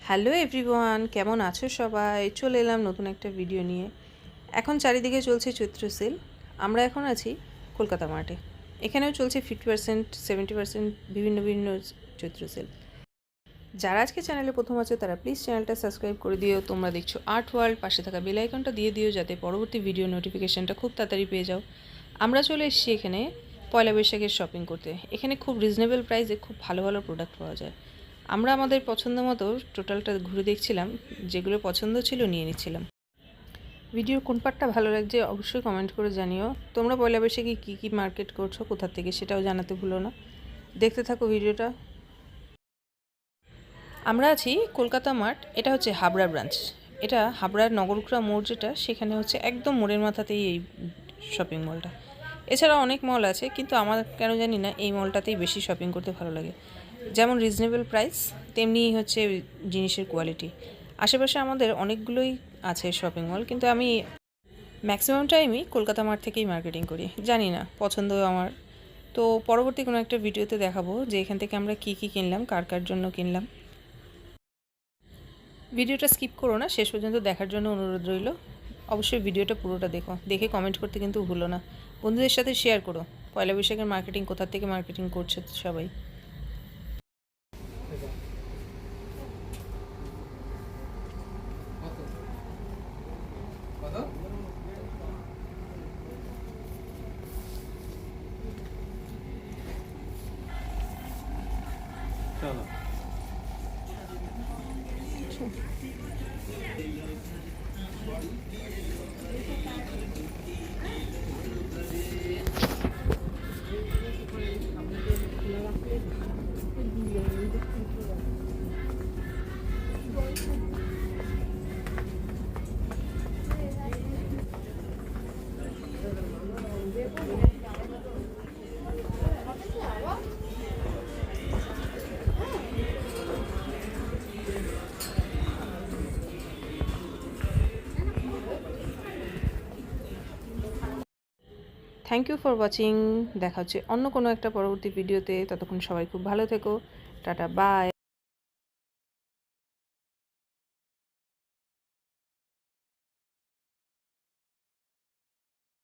Hello everyone, কেমন আছো সবাই? চলে এলাম নতুন একটা ভিডিও নিয়ে। এখন চারিদিকে চলছে চৈত্র সেল। আমরা এখন আছি কলকাতা মার্টে। এখানেও চলছে 50%, 70% বিভিন্ন বিভিন্ন চৈত্র সেল। যারা আজকে চ্যানেলে প্রথম আছে তারা প্লিজ চ্যানেলটা সাবস্ক্রাইব করে দিও। তোমরা দেখছো আর্ট ওয়ার্ল্ড, পাশে থাকা বেল আইকনটা দিয়ে দিও যাতে পরবর্তী ভিডিও নোটিফিকেশনটা খুব তাড়াতাড়ি পেয়ে যাও। আমরা চলে এসেছি এখানে পয়লা বৈশাখের শপিং করতে। এখানে খুব রিজনেবল প্রাইসে খুব ভালো ভালো প্রোডাক্ট পাওয়া যায়। আমরা আমাদের পছন্দ মতো টোটালটা ঘুরে দেখছিলাম, যেগুলো পছন্দ ছিল নিয়ে নিচ্ছিলাম। ভিডিওর কোন পার্টটা ভালো লাগছে অবশ্যই কমেন্ট করে জানিও। তোমরা পয়লা বৈশাখে কী কী মার্কেট করছো, কোথা থেকে, সেটাও জানাতে ভুলো না। দেখতে থাকো ভিডিওটা। আমরা আছি কলকাতা মার্ট। এটা হচ্ছে হাবড়া ব্রাঞ্চ। এটা হাবড়ার নগরকুড়া মোড় যেটা, সেখানে হচ্ছে একদম মোড়ের মাথাতেই এই শপিং মলটা। এছাড়া অনেক মল আছে, কিন্তু আমার কেন জানি না এই মলটাতেই বেশি শপিং করতে ভালো লাগে। যেমন রিজনেবল প্রাইস, তেমনি হচ্ছে জিনিসের কোয়ালিটি। আশেপাশে আমাদের অনেকগুলোই আছে শপিং মল, কিন্তু আমি ম্যাক্সিমাম টাইমই কলকাতা মার্ট থেকেই মার্কেটিং করি। জানি না, পছন্দ আমার। তো পরবর্তী কোনো একটা ভিডিওতে দেখাবো যে এখান থেকে আমরা কী কী কিনলাম, কার কার জন্য কিনলাম। ভিডিওটা স্কিপ করো না, শেষ পর্যন্ত দেখার জন্য অনুরোধ রইল। অবশ্যই ভিডিওটা পুরোটা দেখো, দেখে কমেন্ট করতে কিন্তু ভুলো না। বন্ধুদের সাথে শেয়ার করো পয়লা বৈশাখের মার্কেটিং কোথা থেকে মার্কেটিং করছে সবাই। চলো থ্যাংক ইউ ফর ওয়াচিং। দেখা হচ্ছে অন্য কোনো একটা পরবর্তী ভিডিওতে। ততক্ষণ সবাই খুব ভালো থেকো। Tata, by.